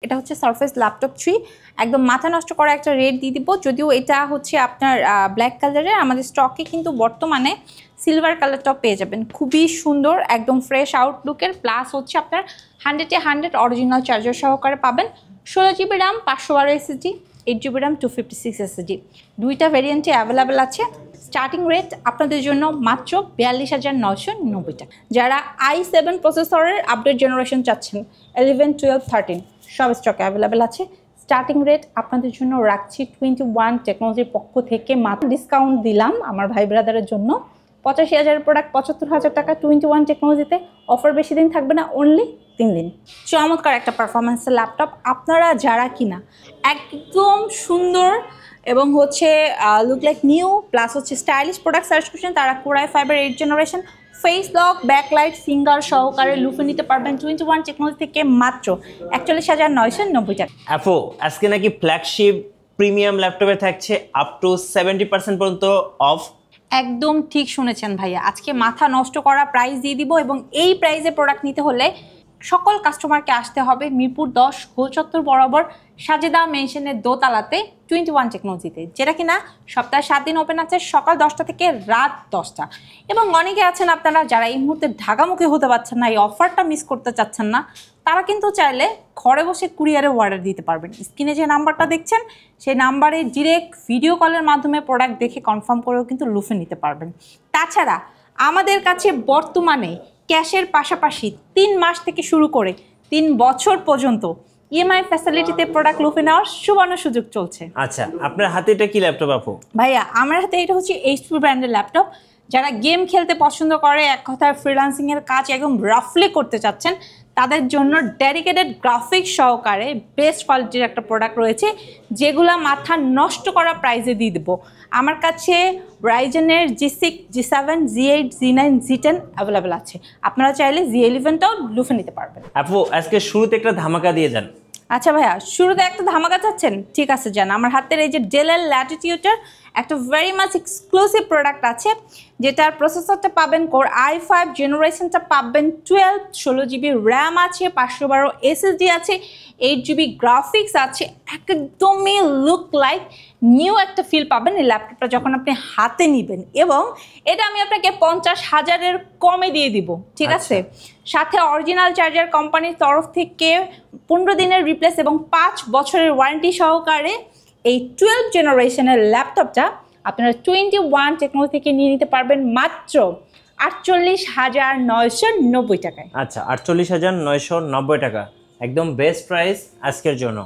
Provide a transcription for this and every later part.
এটা হচ্ছে surface laptop 3 একদম মাথা নষ্ট করা একটা রেট দিয়ে দিব। যদিও এটা হচ্ছে আপনার ব্ল্যাক কালারের, আমাদের স্টকে কিন্তু বর্তমানে সিলভার কালারটাও পেয়ে যাবেন। খুবই সুন্দর, একদম ফ্রেশ আউটলুকের, প্লাস হচ্ছে আপনার 100 অরিজিনাল চার্জার সহকারে পাবেন। 16 GB RAM, 512 SSD, 8 GB RAM, 256 SSD, দুইটা ভেরিয়েন্টে অ্যাভেলেবেল আছে। স্টার্টিং রেট আপনাদের জন্য মাত্র 42,990 টাকা। যারা i7 প্রসেসরের আপডেট জেনারেশন চাচ্ছেন, 11, 12, 13 সব স্টকে অ্যাভেলেবেল আছে। স্টার্টিং রেট আপনাদের জন্য রাখছি 21 টেকনোলজির পক্ষ থেকে মাত্র ডিসকাউন্ট দিলাম আমার ভাই ব্রাদারের জন্য। 85,000 প্রোডাক্ট 75,000 টাকা 21 টেকনোলজিতে। অফার বেশি দিন থাকবে না, অনলি 3 দিন। চমৎকার একটা পারফরমেন্সের ল্যাপটপ। আপনারা যারা কিনা একদম সুন্দর এবং হচ্ছে লুক লাইক নিউ প্লাস হচ্ছে স্টাইলিশ প্রোডাক্ট সার্চ করছেন, তারা Core i5 8 generation face lock backlight finger সহকারে লুফে নিতে পারবেন 21 টেকনোলজি থেকে মাত্র 41,990 টাকা। আপু আজকে নাকি ফ্ল্যাগশিপ প্রিমিয়াম ল্যাপটপে থাকছে আপ টু 70% পর্যন্ত অফ। একদম ঠিক শুনেছেন ভাইয়া, আজকে মাথা নষ্ট করা প্রাইস দিয়ে দিব এবং এই প্রাইসে প্রোডাক্ট নিতে হলে সকল কাস্টমারকে আসতে হবে মিরপুর 10 গোল চত্বর বরাবর সাজেদা মেনশনের দোতলাতে 21 টেকনোলজিতে, যেটা কিনা সপ্তাহে 7 দিন ওপেন আছে, সকাল 10টা থেকে রাত 10টা। এবং অনেকে আছেন আপনারা যারা এই মুহূর্তে ঢাকামুখী হতে পারছেন না, এই অফারটা মিস করতে চাচ্ছেন না, তারা কিন্তু চাইলে ঘরে বসে কুরিয়ারে অর্ডার দিতে পারবেন। স্ক্রিনে যে নাম্বারটা দেখছেন সেই নাম্বারে ডিরেক্ট ভিডিও কলের মাধ্যমে প্রোডাক্ট দেখে কনফার্ম করেও কিন্তু লুফে নিতে পারবেন। তাছাড়া আমাদের কাছে বর্তমানে ক্যাশের পাশাপাশি 3 মাস থেকে শুরু করে 3 বছর পর্যন্ত ইএমআই ফ্যাসিলিটিতে প্রোডাক্ট লুফে নেওয়ার সুবর্ণ সুযোগ চলছে। আচ্ছা, আপনার হাতে এটা কি ল্যাপটপ আপু? ভাইয়া আমার হাতে এটা হচ্ছে এইচপি ব্র্যান্ডের ল্যাপটপ। যারা গেম খেলতে পছন্দ করে, এক কথায় ফ্রিল্যান্সিংয়ের কাজ একদম রাফলি করতে চাচ্ছেন, তাদের জন্য ডেডিকেটেড গ্রাফিক্স সহকারে বেস্ট কোয়ালিটির একটা প্রোডাক্ট রয়েছে, যেগুলো মাথা নষ্ট করা প্রাইসে দিয়ে দেবো। আমার কাছে রাইজেনের G6, G7, G8, G9, G10 available আছে। আপনারা চাইলে G11টাও লুফে নিতে পারবেন। আপু আজকে শুরুতে একটা ধামাকা দিয়ে যান। আচ্ছা ভাইয়া, শুরুতে একটা ধামাকা চাচ্ছেন? ঠিক আছে যান। আমার হাতের এই যে ডেলের ল্যাটিটিউডের একটা ভেরি মাচ এক্সক্লুসিভ প্রোডাক্ট আছে, যেটার প্রসেসরটা পাবেন Core i5 জেনারেশনটা পাবেন 12, 16 জিবি র্যাম আছে, 512 এসএসডি আছে, 8 জিবি গ্রাফিক্স আছে। একদমই লুক লাইক নিউ একটা ফিল পাবেন এই ল্যাপটপটা যখন আপনি হাতে নেবেন, এবং এটা আমি আপনাকে 50,000-এর কমে দিয়ে দিব, ঠিক আছে? সাথে অরিজিনাল চার্জার কোম্পানির তরফ থেকে 15 দিনের রিপ্লেস এবং 5 বছরের ওয়ারেন্টি সহকারে এই 12 জেনারেশনের ল্যাপটপটা আপনারা 21 টেকনোলজি থেকে নিয়ে নিতে পারবেন মাত্র 48,990 টাকায়। আচ্ছা, 48,990 টাকা, একদম বেস্ট প্রাইস আজকের জন্য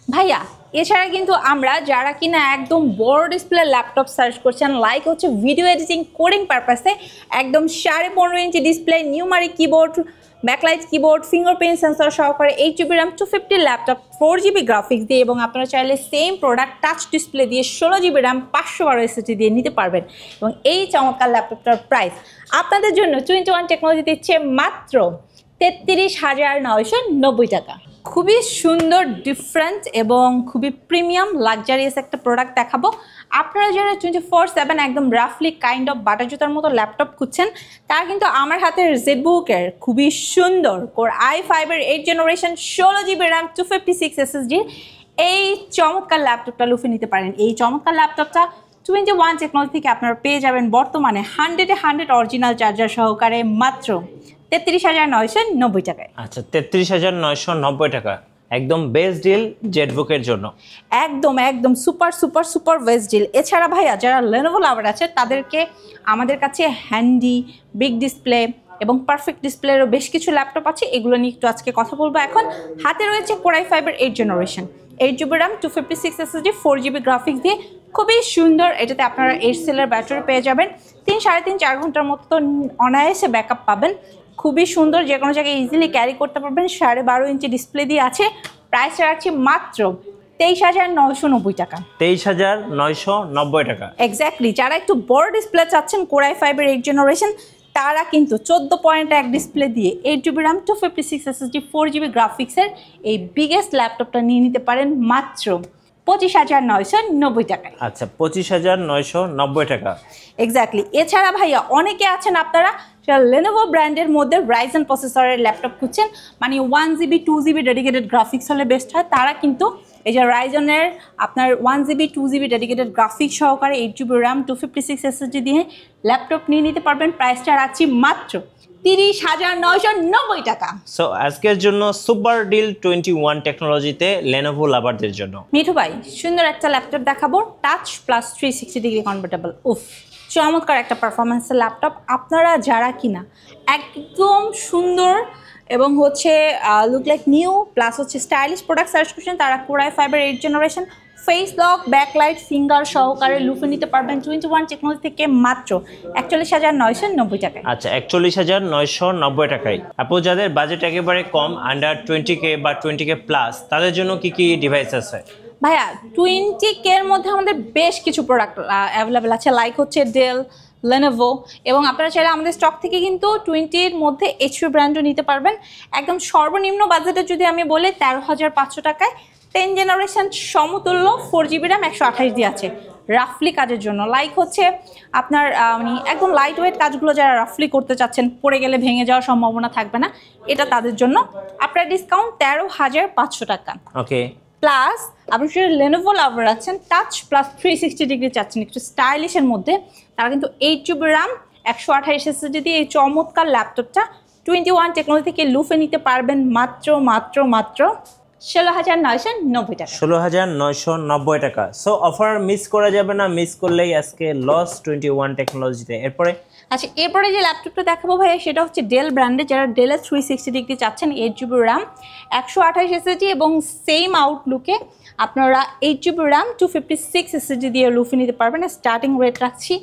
ভাইয়া। এছাড়া কিন্তু আমরা যারা কিনা একদম বড় ডিসপ্লে ল্যাপটপ সার্চ করছেন, লাইক হচ্ছে ভিডিও এডিটিং কোডিং পারপাসে, একদম 15.5 inch display, numeric keyboard, backlight keyboard, fingerprint sensor সহকারে 8 GB RAM, 250 laptop, 4 GB graphics দিয়ে, এবং আপনারা চাইলে সেম প্রোডাক্ট টাচ ডিসপ্লে দিয়ে 16 জিবি র্যাম, 512 এসএসডি দিয়ে নিতে পারবেন। এবং এই চমৎকার ল্যাপটপটার প্রাইস আপনাদের জন্য 21 টেকনোলজি দিচ্ছে মাত্র 33,990 টাকা। খুবই সুন্দর, ডিফারেন্ট এবং খুবই প্রিমিয়াম লাক্সারিয়াস একটা প্রোডাক্ট দেখাবো। আপনারা যারা 24/7 একদম রাফলি কাইন্ড অফ বাটা জুতার মতো ল্যাপটপ খুঁজছেন, তারা কিন্তু আমার হাতের জেডবুকের খুবই সুন্দর Core i5 8 generation 16 GB RAM, 256 SSD এই চমৎকার ল্যাপটপটা লুফে নিতে পারেন। এই চমৎকার ল্যাপটপটা 21 টেকনোলজি থেকে আপনারা পেয়ে যাবেন বর্তমানে 100 অরিজিনাল চার্জার সহকারে মাত্র 33,990 টাকায়। আচ্ছা, 33,990 টাকা, একদম বেস্ট ডিল জেটবুকের জন্য। একদম একদম super super super best deal. এছাড়া ভাইয়া যারা Lenovo লাভার আছে, তাদেরকে আমাদের কাছে হ্যান্ডি, বিগ ডিসপ্লে এবং পারফেক্ট ডিসপ্লেরও বেশ কিছু ল্যাপটপ আছে, এগুলো নিয়ে একটু আজকে কথা বলবো। এখন হাতে রয়েছে Core i5 8 generation, 8 GB RAM, 256 SSD, 4 GB graphics দিয়ে খুবই সুন্দর। এটাতে আপনারা 8 সেলের ব্যাটারি পেয়ে যাবেন, 3-3.5-4 ঘন্টার মতো তো অনায়াসে ব্যাকআপ পাবেন। খুবই সুন্দর, যে কোনো জায়গায় ইজিলি ক্যারি করতে পারবেন। 12.5 ইঞ্চি ডিসপ্লে দিয়ে আছে। প্রাইসটা রাখছি মাত্র 23,990 টাকা। 23,990 টাকা এক্স্যাক্টলি। যারা একটু বড় ডিসপ্লে চাচ্ছেন Core i5 8 জেনারেশন, তারা কিন্তু 14.1 ডিসপ্লে দিয়ে 8 জিবি র্যাম, 256 এসএসডি, 4 জিবি গ্রাফিক্সের এই বিগেস্ট ল্যাপটপটা নিয়ে নিতে পারেন মাত্র 25,990 টাকায়। আচ্ছা, 25,990 টাকা। এক্স্যাক্টলি। এছাড়া ভাইয়া অনেকে আছেন আপনারা সেটা Lenovo ব্র্যান্ডের মধ্যে Ryzen প্রসেসরের ল্যাপটপ খুঁজছেন, মানে 1GB 2GB ডেডিকেটেড গ্রাফিক্স হলে বেস্ট হয়, তারা কিন্তু এই যে Ryzenএর আপনার 1GB 2GB ডেডিকেটেড গ্রাফিক্স সহকারে 8GB RAM 256 SSD দিয়ে ল্যাপটপ নিয়ে নিতে পারবেন। প্রাইসটা রাখছি মাত্র 30,990 টাকা। সো আজকের জন্য সুপার ডিল 21 টেকনোলজিতে Lenovo লাভারদের জন্য। মিঠু ভাই, সুন্দর একটা ল্যাপটপ দেখাবো, টাচ প্লাস 360 ডিগ্রি কনভার্টেবল। উফ, চমৎকার একটা পারফরমেন্সের ল্যাপটপ। আপনারা যারা কিনা একদম সুন্দর এবং হচ্ছে লুক লাইক নিউ প্লাস হচ্ছে স্টাইলিশ প্রোডাক্ট সার্চ করছেন, তারা Core i5 8th generation face lock backlight finger সহকারে লুফে নিতে পারবেন 21 টেকনোলজি থেকে মাত্র 41,990 টাকায়। আচ্ছা, 41,990 টাকায়। আপু, যাদের বাজেট একেবারে কম, আন্ডার 20K বা 20K প্লাস, তাদের জন্য কি কি ডিভাইস আছে? ভাইয়া 20K এর মধ্যে আমাদের বেশ কিছু প্রোডাক্ট অ্যাভেলেবেল আছে, লাইক হচ্ছে ডেল, Lenovo, এবং আপনারা চাইলে আমাদের স্টক থেকে কিন্তু 20-এর মধ্যে HP ব্র্যান্ডও নিতে পারবেন। একদম সর্বনিম্ন বাজেটে যদি আমি বলি 13,500 টাকায় 10 জেনারেশন সমতুল্য 4GB RAM 128 দিয়ে আছে রাফলি কাজের জন্য। লাইক হচ্ছে আপনার মানে একদম লাইট ওয়েট কাজগুলো যারা রাফলি করতে চাচ্ছেন, পড়ে গেলে ভেঙে যাওয়ার সম্ভাবনা থাকবে না, এটা তাদের জন্য। আপনার ডিসকাউন্ট 13,500 টাকা। ওকে। প্লাস আপনি যদি Lenovo লাভার আছেন, টাচ প্লাস 360 ডিগ্রি চাচ্ছেন একটু স্টাইলিশের মধ্যে, তারা কিন্তু 8GB RAM 128 SSD দিয়ে এই চমৎকার ল্যাপটপটা 21 টেকনোলজি থেকে লুফে নিতে পারবেন মাত্র মাত্র মাত্র 16,990 টাকা। 16,990 টাকা। সো অফার মিস করা যাবে না, মিস করলেই আজকে লস 21 টেকনোলজিতে। এরপরে আচ্ছা, এরপরে যে ল্যাপটপটা দেখাবো ভাইয়া, সেটা হচ্ছে ডেল ব্র্যান্ডের। যারা ডেলের 360 ডিগ্রি চাচ্ছেন, 8GB RAM 128 SSD এবং সেম আউটলুকে আপনারা 8GB RAM 256 SSD দিয়ে লুফে নিতে পারবেন। স্টার্টিং রেট রাখছি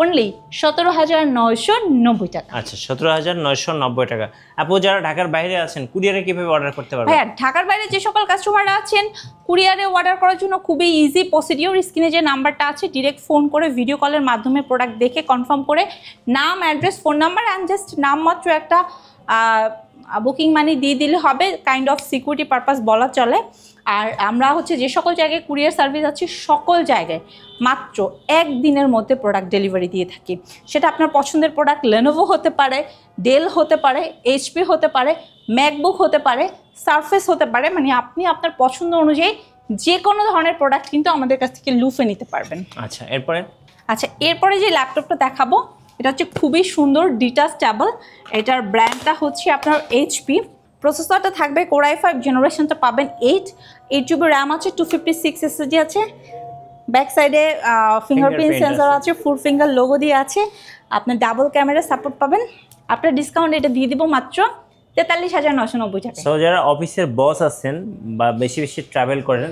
অনলি 17,990 টাকা। আচ্ছা, 17,990 টাকা। আপু, যারা ঢাকার বাইরে আছেন, কুরিয়ারে কিভাবে অর্ডার করতে পারবেন? ভাইয়া ঢাকার বাইরে যে সকল কাস্টমাররা আছেন, কুরিয়ারে অর্ডার করার জন্য খুবই ইজি প্রসিডিওর। স্ক্রিনে যে নাম্বারটা আছে, ডিরেক্ট ফোন করে ভিডিও কলের মাধ্যমে প্রোডাক্ট দেখে কনফার্ম করে নাম, address, phone number and just নামমাত্র একটা বুকিং মানি দিয়ে দিলে হবে, কাইন্ড অফ সিকিউরিটি পারপাস বলা চলে। আর আমরা হচ্ছে যে সকল জায়গায় কুরিয়ার সার্ভিস আছে, সকল জায়গায় মাত্র 1 দিনের মধ্যে প্রোডাক্ট ডেলিভারি দিয়ে থাকি। সেটা আপনার পছন্দের প্রোডাক্ট Lenovo হতে পারে, ডেল হতে পারে, HP হতে পারে, ম্যাকবুক হতে পারে, সারফেস হতে পারে, মানে আপনি আপনার পছন্দ অনুযায়ী যে কোনো ধরনের প্রোডাক্ট কিন্তু আমাদের কাছ থেকে লুফে নিতে পারবেন। আচ্ছা, এরপরে এরপরে যে ল্যাপটপটা দেখাবো, এটা হচ্ছে খুবই সুন্দর ডিটাচেবল। এটার ব্র্যান্ডটা হচ্ছে আপনার HP। প্রসেসরটা থাকবে Core i5 জেনারেশনটা পাবেন 8GB RAM আছে, 256 SSD আছে, ব্যাক সাইডে ফিঙ্গারপ্রিন্ট সেন্সর আছে, ফুল ফিঙ্গার লোগো দিয়ে আছে, আপনার ডাবল ক্যামেরা সাপোর্ট পাবেন। আপনার ডিসকাউন্ট এটা দিয়ে দিব মাত্র 43,990 টাকা। সো যারা অফিসের বস আছেন বা বেশি বেশি ট্রাভেল করেন,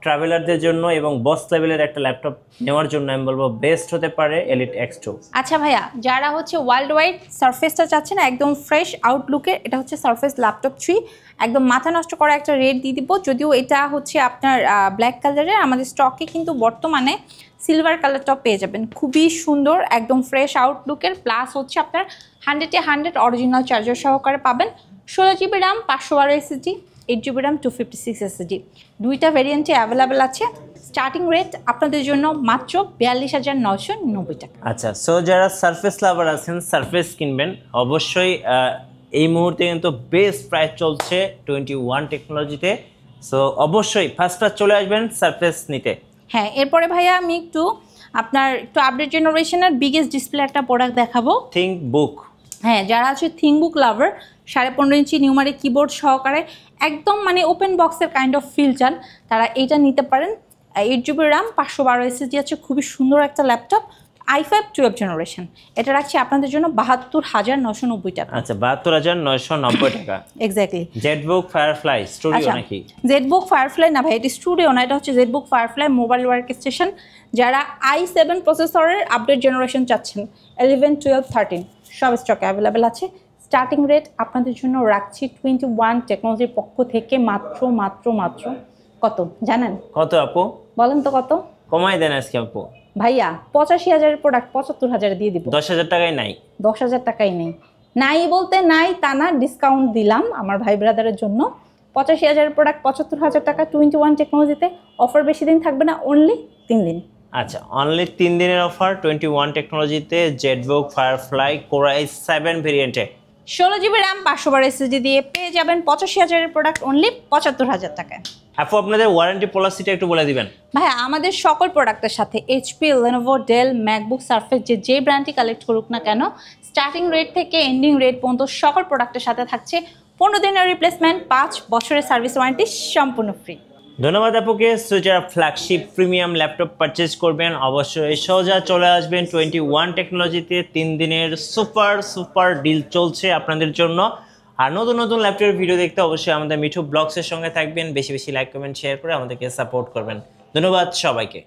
ট্রাভেলারদের জন্য এবং বস লেভেলের একটা ল্যাপটপ নেওয়ার জন্য আমি বলবো বেস্ট হতে পারে Elite X2। আচ্ছা ভাইয়া, যারা হচ্ছে ওয়ার্ল্ড ওয়াইড সারফেসটা চাচ্ছেন একদম ফ্রেশ আউটলুকে, এটা হচ্ছে সারফেস ল্যাপটপ 3, একদম মাথা নষ্ট করা একটা রেট দিয়ে দিব। যদিও এটা হচ্ছে আপনার ব্ল্যাক কালারের, আমাদের স্টকে কিন্তু বর্তমানে সিলভার কালারটাও পেয়ে যাবেন। খুবই সুন্দর, একদম ফ্রেশ আউটলুকের, প্লাস হচ্ছে আপনার 100-এ 100 অরিজিনাল চার্জার সহকারে পাবেন। 16GB RAM 512 SSD, 8GB RAM 256 SSD, দুইটা ভেরিয়েন্টে অ্যাভেলেবেল আছে। স্টার্টিং রেট আপনাদের জন্য মাত্র 42,990 টাকা। আচ্ছা, সো যারা সারফেস লাভার আছেন, সারফেস কিনবেন, অবশ্যই এই মুহূর্তে কিন্তু বেস্ট প্রাইস চলছে 21 টেকনোলজিতে। সো অবশ্যই ফার্স্টটা চলে আসবেন সারফেস নিতে। হ্যাঁ, এরপরে ভাইয়া আমি একটু আপডেট জেনারেশনের বিগেস্ট ডিসপ্লে একটা প্রোডাক্ট দেখাবো, থিংকবুক। হ্যাঁ, যারা আছে থিংকবুক লাভার, 15.5 ইঞ্চি নিউমারিক কিবোর্ড সহকারে একদম মানে ওপেন বক্সের কাইন্ড অফ ফিল চান, তারা এইটা নিতে পারেন। 8GB RAM 512 SSD আছে, খুবই সুন্দর একটা ল্যাপটপ, i5 12th জেনারেশন। এটা রাখছি আপনাদের জন্য 72,990 টাকা। আচ্ছা, 72,990 টাকা। এক্স্যাক্টলি। জেটবুক ফায়ারফ্লাই স্টুডিও নাকি? জেটবুক ফায়ারফ্লাই না ভাই, এটা স্টুডিও না, এটা হচ্ছে Jetbook firefly mobile work station. যারা i7 প্রসেসরের আপডেট জেনারেশন চাচ্ছেন, 11, 12, 13 সব স্টকে অ্যাভেলেবেল আছে। স্টার্টিং রেট আপনাদের জন্য রাখছি 21 টেকনোলজির পক্ষ থেকে মাত্র মাত্র মাত্র কত জানেন? কত আপু? বলেন তো কত? কমাই দেন আজকে আপু। ভাইয়া 85,000-এর প্রোডাক্ট 75,000 দিয়ে দিব। 10,000 টাকায় নাই? 10,000 টাকাই নেই। নাই বলতে নাই তা না, ডিসকাউন্ট দিলাম আমার ভাই ব্রাদারের জন্য। 85,000-এর প্রোডাক্ট 75,000 টাকা 21 টেকনোলজিতে। অফার বেশি দিন থাকবে না, অনলি 3 দিন। আচ্ছা, অনলি 3 দিনের অফার 21 টেকনোলজিতে Jetbook firefly core i7 ভেরিয়েন্টে 16 GB RAM 500 SSD দিয়ে পেয়ে যাবেন 85,000-এর প্রোডাক্ট অনলি 75,000 টাকায়। আপু আপনাদের ওয়ারেন্টি পলিসিটা একটু বলে দিবেন। ভাইয়া আমাদের সকল প্রোডাক্টের সাথে HP, Lenovo, Dell, MacBook, Surface যে ব্র্যান্ডটি কালেক্ট করুক না কেন, স্টার্টিং রেট থেকে এন্ডিং রেট পর্যন্ত সকল প্রোডাক্টের সাথে থাকছে 15 দিনের রিপ্লেসমেন্ট, 5 বছরের সার্ভিস ওয়ারেন্টি সম্পূর্ণ ফ্রি। ধন্যবাদ আপুকে। সো যারা ফ্ল্যাগশিপ প্রিমিয়াম ল্যাপটপ পারচেজ করবেন অবশ্যই সোজা চলে আসবেন 21 টেকনোলজিতে। 3 দিনের সুপার ডিল চলছে আপনাদের জন্য। আর নতুন নতুন ল্যাপটপের ভিডিও দেখতে অবশ্যই আমাদের মিঠু ব্লগসের সঙ্গে থাকবেন। বেশি বেশি লাইক কমেন্ট শেয়ার করে আমাদেরকে সাপোর্ট করবেন। ধন্যবাদ সবাইকে।